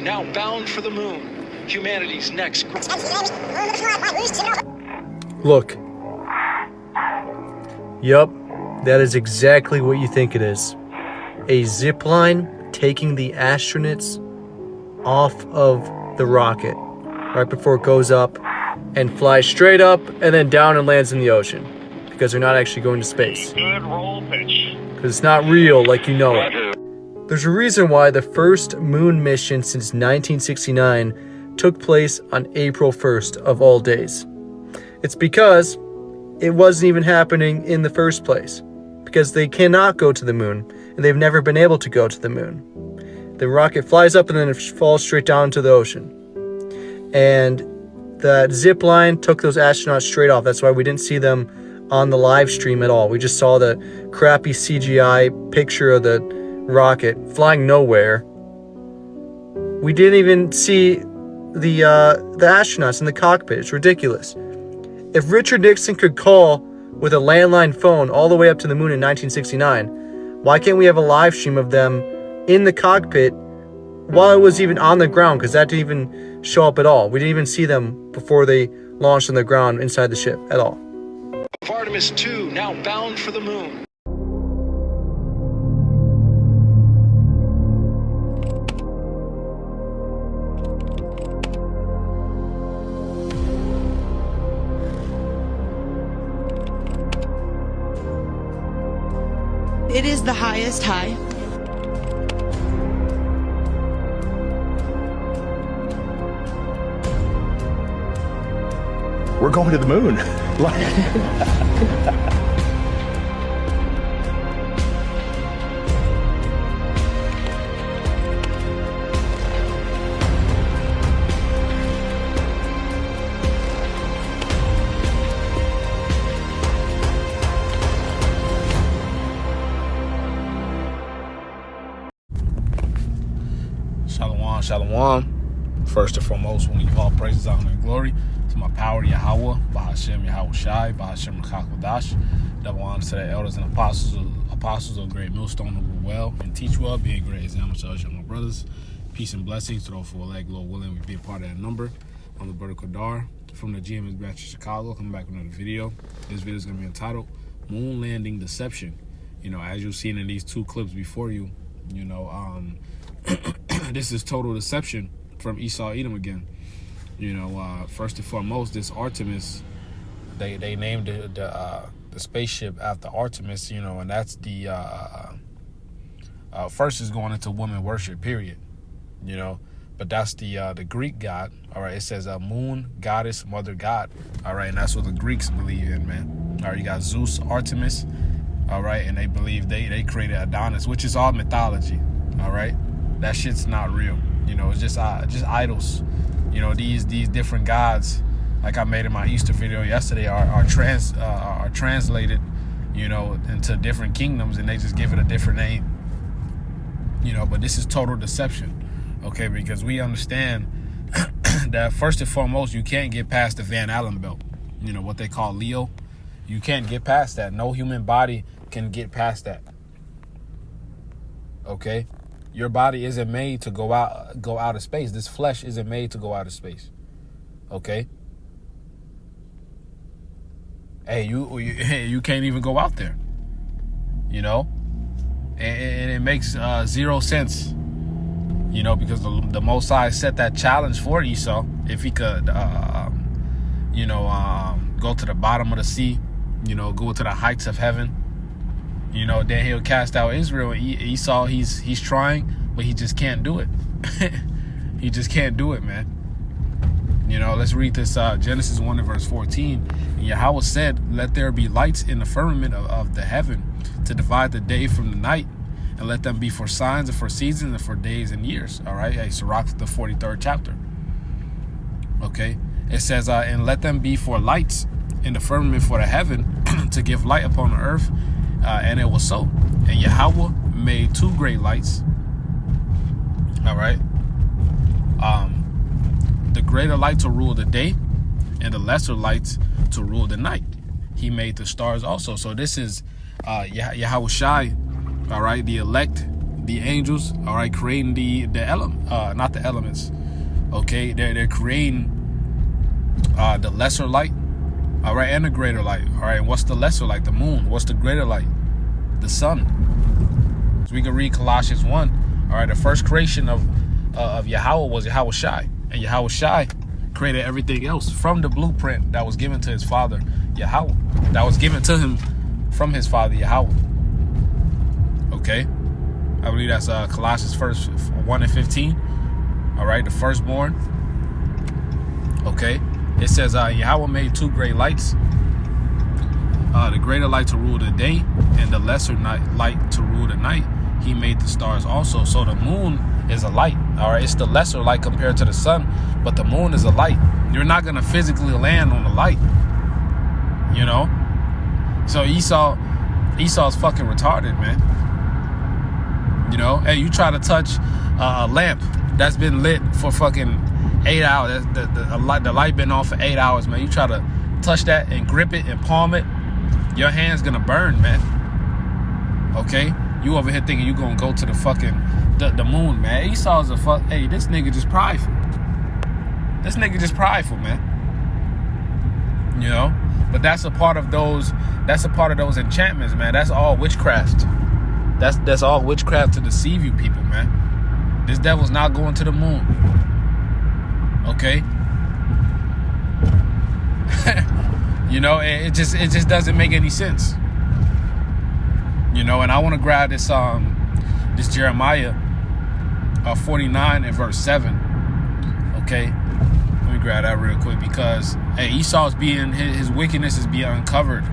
now bound for the moon. Humanity's next. Look. Yup, that is exactly what you think it is. A zip line taking the astronauts off of the rocket right before it goes up and flies straight up and then down and lands in the ocean because they're not actually going to space. Good roll pitch. Because it's not real like you know it. There's a reason why the first moon mission since 1969 took place on April 1st of all days. It's because it wasn't even happening in the first place. Because they cannot go to the moon, and they've never been able to go to the moon. The rocket flies up and then it falls straight down into the ocean. And that zip line took those astronauts straight off. That's why we didn't see them on the live stream at all. We just saw the crappy CGI picture of the rocket flying nowhere. We didn't even see the astronauts in the cockpit. It's ridiculous. If Richard Nixon could call with a landline phone all the way up to the moon in 1969, why can't we have a live stream of them in the cockpit while it was even on the ground? Because that didn't even show up at all. We didn't even see them before they launched on the ground inside the ship at all. Artemis 2 now bound for the moon. It is the highest high. We're going to the moon. Shalom, shalom. First and foremost, we give all praises, honor, and glory to my power, Yahweh, Bahashem Yahweh Shai, Bahashem Rakakwadash. Double honor to the elders and apostles of great millstone who rule well and teach well, being great examples to us, my brothers. Peace and blessings to those who elect, Lord willing, we be a part of that number. I'm the brother Kadar from the GMS Batch of Chicago, coming back with another video. This video is going to be entitled Moon Landing Deception. You know, as you've seen in these two clips before you, you know, this is total deception from Esau Edom again. You know, first and foremost, this Artemis, they named the spaceship after Artemis, you know, and that's the first is going into woman worship, period. You know, but that's the Greek god. All right, it says moon goddess, mother god. All right, and that's what the Greeks believe in, man. All right, you got Zeus, Artemis. All right, and they believe they created Adonis, which is all mythology. All right. That shit's not real. You know, it's just idols. You know, these different gods, like I made in my Easter video yesterday, are translated, you know, into different kingdoms, and they just give it a different name. You know, but this is total deception, okay? Because we understand that first and foremost, you can't get past the Van Allen belt. You know, what they call Leo. You can't get past that. No human body can get past that. Okay? Your body isn't made to go out of space. This flesh isn't made to go out of space. Okay? Hey, you can't even go out there. You know? And it makes zero sense. You know, because the Most High set that challenge for Esau. If he could, you know, go to the bottom of the sea. You know, go to the heights of heaven. You know, then he'll cast out Israel. Esau, he's trying, but he just can't do it. He just can't do it, man. You know, let's read this Genesis 1 and verse 14. And Yahweh said, let there be lights in the firmament of the heaven to divide the day from the night, and let them be for signs and for seasons and for days and years. All right, hey, Sirach, the 43rd chapter. Okay, it says, and let them be for lights in the firmament for the heaven to give light upon the earth. And it was so. And Yahweh made two great lights. All right. The greater light to rule the day, and the lesser lights to rule the night. He made the stars also. So this is Yahweh Shai, all right, the elect, the angels, all right, creating the element, not the elements. Okay, they're creating the lesser light, all right, and the greater light. All right, what's the lesser light? The moon. What's the greater light? The sun. So we can read Colossians 1. All right, the first creation of Yahweh was Yahweh Shai, and Yahweh Shai created everything else from the blueprint that was given to his father Yahweh, that was given to him from his father Yahweh. Okay, I believe that's Colossians 1:15. All right, the firstborn. Okay, it says Yahweh made two great lights, the greater light to rule the day and the lesser light to rule the night. He made the stars also. So the moon is a light. All right, it's the lesser light compared to the sun, but the moon is a light. You're not gonna physically land on the light, you know. So Esau's fucking retarded, man. You know, hey, you try to touch a lamp that's been lit for fucking 8 hours. The light been on for 8 hours, man. You try to touch that and grip it and palm it, your hand's gonna burn, man. Okay, you over here thinking you gonna go to the fucking the moon, man. Esau's a fuck. Hey, this nigga just prideful. This nigga just prideful, man. You know, but that's a part of those. That's a part of those enchantments, man. That's all witchcraft. That's all witchcraft to deceive you people, man. This devil's not going to the moon. Okay. You know, it just doesn't make any sense. You know, and I want to grab this Jeremiah 49 and verse 7. Okay, let me grab that real quick, because hey, Esau's being, his wickedness is being uncovered.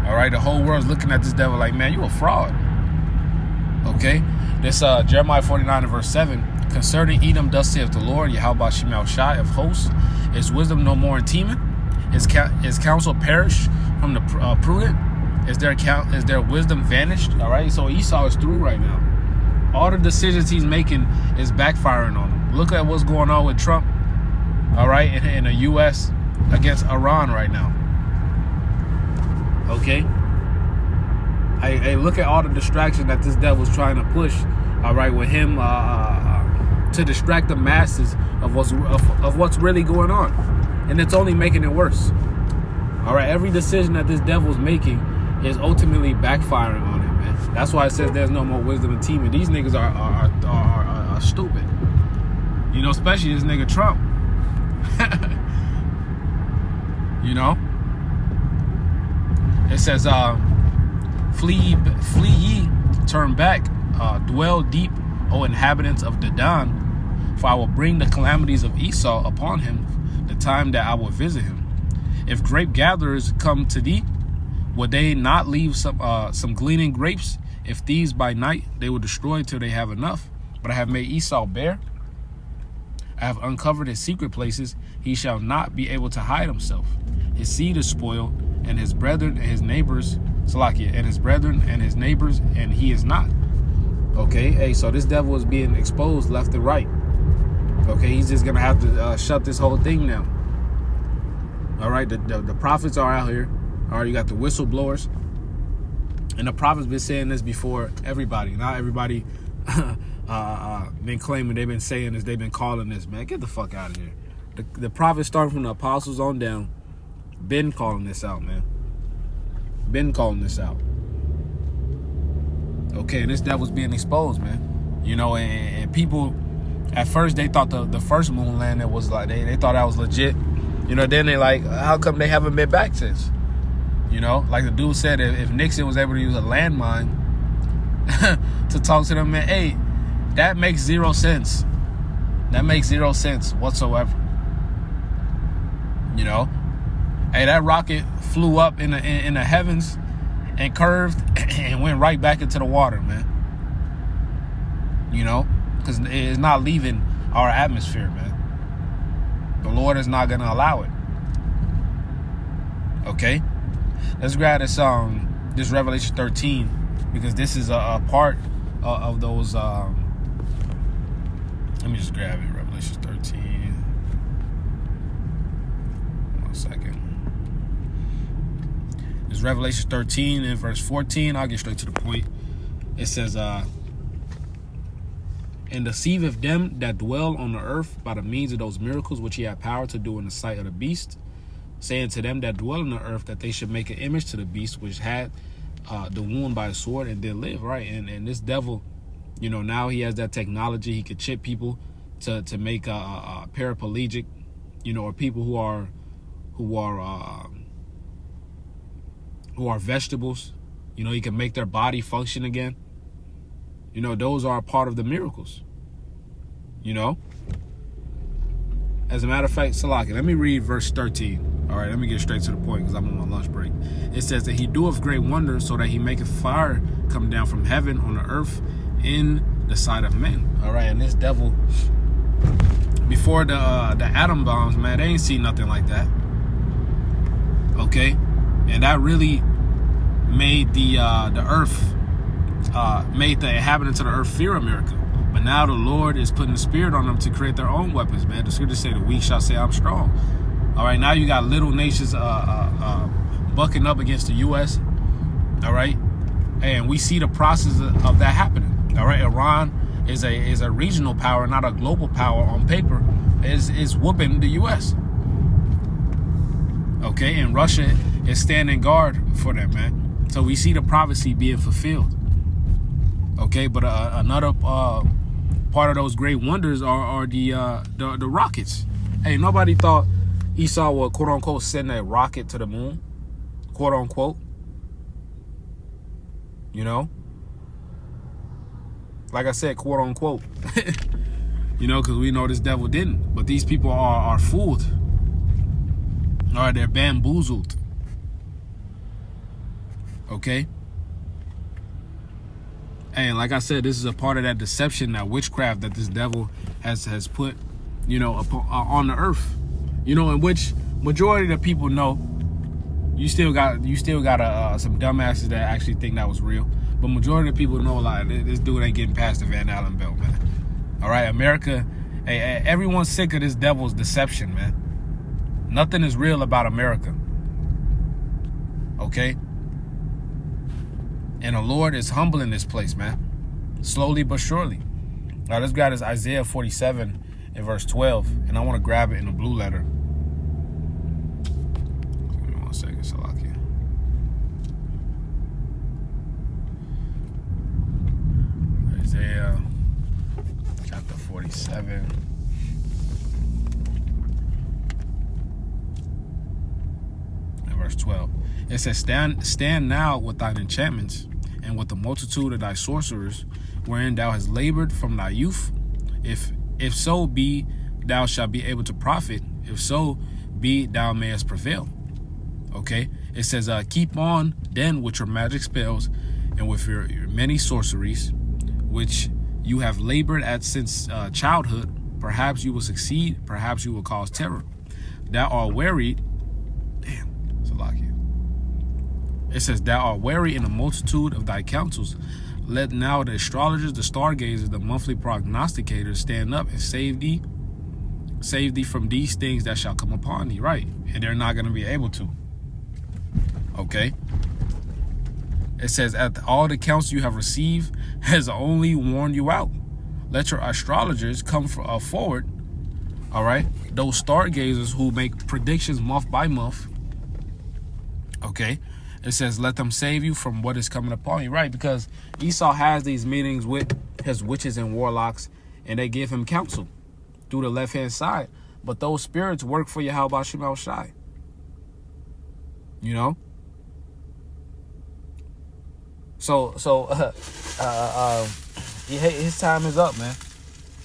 All right, the whole world's looking at this devil like, man, you a fraud. Okay, this Jeremiah 49 and verse 7. Concerning Edom, thus saith the Lord, Yahweh Shemel Shai of hosts, is wisdom no more in Teman? Is counsel perished from the prudent? Is their wisdom vanished? All right, so Esau is through right now. All the decisions he's making is backfiring on him. Look at what's going on with Trump, all right, in the U.S. against Iran right now. Okay? Hey, look at all the distractions that this devil's trying to push, all right, with him to distract the masses of what's really going on. And it's only making it worse. All right, every decision that this devil's making is ultimately backfiring on him, man. That's why it says there's no more wisdom in Teman. These niggas are stupid. You know, especially this nigga Trump. You know? It says, flee ye, turn back, dwell deep, O inhabitants of Dedan, for I will bring the calamities of Esau upon him, the time that I will visit him. If grape gatherers come to thee, would they not leave some gleaning grapes? If thieves by night, they will destroy till they have enough. But I have made Esau bare. I have uncovered his secret places. He shall not be able to hide himself. His seed is spoiled, and his brethren and his neighbors, Salakia, and his brethren and his neighbors, and he is not. Okay, hey, so this devil is being exposed left and right. Okay, he's just gonna have to shut this whole thing down. All right, the prophets are out here. All right, you got the whistleblowers, and the prophets been saying this before everybody. Not everybody been claiming, they've been saying this, they've been calling this, man. Get the fuck out of here. The prophets starting from the apostles on down, been calling this out, man. Been calling this out. Okay, and this devil's being exposed, man. You know, and people, at first they thought the first moon landing was like, they thought that was legit. You know, then they like, how come they haven't been back since? You know, like the dude said, if Nixon was able to use a landmine to talk to them, man, hey, that makes 0 sense. That makes 0 sense whatsoever. You know, hey, that rocket flew up in the heavens and curved and went right back into the water, man. You know, because it's not leaving our atmosphere, man. The Lord is not going to allow it. Okay, let's grab this Revelation 13, because this is a part of those. Let me just grab it. Revelation 13. 1 second. It's Revelation 13 and verse 14. I'll get straight to the point. It says, and deceiveth them that dwell on the earth by the means of those miracles which he had power to do in the sight of the beast, saying to them that dwell on the earth that they should make an image to the beast which had the wound by a sword and did live, right? And this devil, you know, now he has that technology. He could chip people to make a paraplegic, you know, or people who are vegetables. You know, he can make their body function again. You know, those are a part of the miracles. You know? As a matter of fact, Salaki, let me read verse 13. All right, let me get straight to the point because I'm on my lunch break. It says that he doeth great wonders so that he maketh fire come down from heaven on the earth in the sight of men. All right, and this devil, before the atom bombs, man, they ain't seen nothing like that. Okay? And that really made the earth, made the inhabitants of the earth fear America. But now the Lord is putting the spirit on them to create their own weapons, man. The scriptures say the weak shall say I'm strong. All right, now you got little nations bucking up against the U.S. All right, and we see the process of that happening. All right, Iran is a regional power, not a global power on paper. Is whooping the U.S. Okay, and Russia is standing guard for them, man. So we see the prophecy being fulfilled. Okay, but another part of those great wonders are the rockets. Hey, nobody thought Esau would, quote unquote, send a rocket to the moon, quote unquote. You know, like I said, quote unquote. You know, because we know this devil didn't. But these people are fooled. All right, they're bamboozled. Okay. And like I said, this is a part of that deception, that witchcraft that this devil has put, you know, on the earth. You know, in which majority of the people know. You still got some dumbasses that actually think that was real, but majority of the people know, like, this dude ain't getting past the Van Allen belt, man. All right, America, hey, everyone's sick of this devil's deception, man. Nothing is real about America. Okay. And the Lord is humbling this place, man. Slowly but surely. Now, this guy is Isaiah 47 and verse 12. And I want to grab it in the blue letter. Give me 1 second, Salakia. Isaiah chapter 47. And verse 12. It says, stand now with thine enchantments and with the multitude of thy sorcerers, wherein thou hast labored from thy youth. If so be thou shalt be able to profit, if so be thou mayest prevail. Okay, it says, keep on then with your magic spells and with your many sorceries, which you have labored at since childhood. Perhaps you will succeed, perhaps you will cause terror. Thou art wearied. Damn, Salakia. It says, thou art weary in the multitude of thy counsels. Let now the astrologers, the stargazers, the monthly prognosticators stand up and save thee from these things that shall come upon thee. Right. And they're not going to be able to. Okay. It says, at all the counsel you have received has only warned you out. Let your astrologers come forward. All right. Those stargazers who make predictions month by month. Okay. It says, let them save you from what is coming upon you. Right. Because Esau has these meetings with his witches and warlocks, and they give him counsel through the left-hand side. But those spirits work for Yahweh Shemel Shai. You know? So his time is up, man.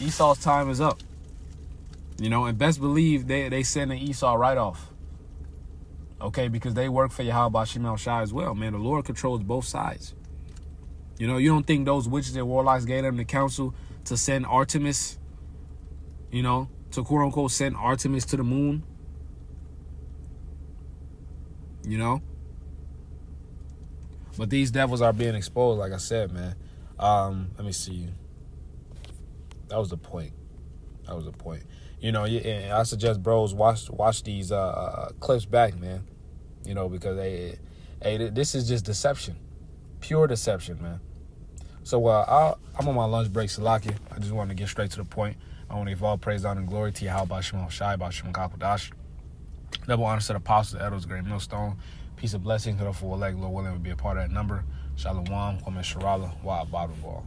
Esau's time is up. You know, and best believe they sending Esau right off. Okay, because they work for Yahweh Shemel Shai as well, man. The Lord controls both sides. You know, you don't think those witches and warlocks gave them the counsel to send Artemis, you know, to quote unquote send Artemis to the moon? You know? But these devils are being exposed, like I said, man. Let me see. That was the point. You know, and I suggest bros watch these clips back, man. You know, because this is just deception, pure deception, man. So I'm on my lunch break, Salaki. I just want to get straight to the point. I want to give all praise, honor, and glory to Yahweh Bashim Shai Bashim Kakodash. Double honor to the apostles, elders, great millstone. Peace and blessing to the full elect, Lord willing, will be a part of that number. Shalom, Kwame Sharala, Wa Ball.